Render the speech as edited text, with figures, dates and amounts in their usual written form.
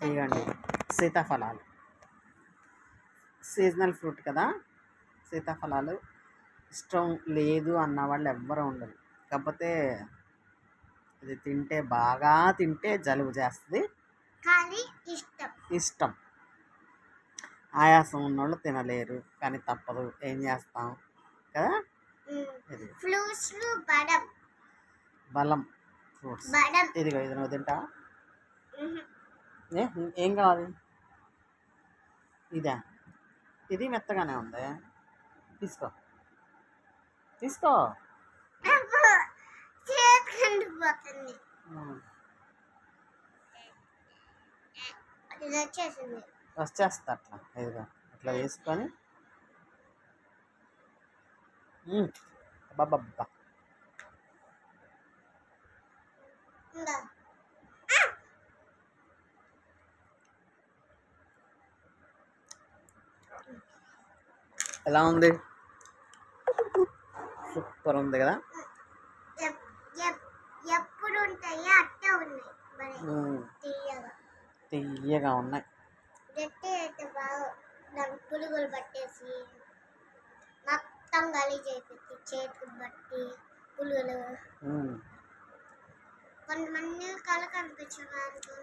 ఇదిగోండి సీతాఫలాలు, seasonal fruit కదా. సీతాఫలాలు ఇష్టం లేదు అన్న వాళ్ళు ఎవ్వరూ ఉండరు. కాకపోతే ఇది తింటే బాగా తింటే జలుబు చేస్తుంది, కానీ ఇష్టం. ఆయాసం ఉన్నోళ్ళు తినలేరు, కానీ తప్పదు, ఏం చేస్తాం కదా. ఇది ఫ్రూట్స్ బలం ఫ్రూట్స్. ఇదిగో ఇది నువ్వు తింటా. ఏం కావాలి? ఇదా? ఇది మెత్తగానే ఉంది, తీసుకో తీసుకో. వచ్చేస్తా అట్లా. ఇదిగో అట్లా వేసుకొని బాబా ఎలా ఉంది? సూపర్ ఉంది కదా. ఎప్పుడు ఉంటాయి అట్టే ఉన్నాయి, తీయగా ఉన్నాయి. గట్టి అయితే బాగా దానికి పురుగులు పట్టేసి మొత్తం గలీజ్ అయిపోయింది, చేతికి బట్టి పురుగులు. కొంతమంది కళ కనిపించడానికి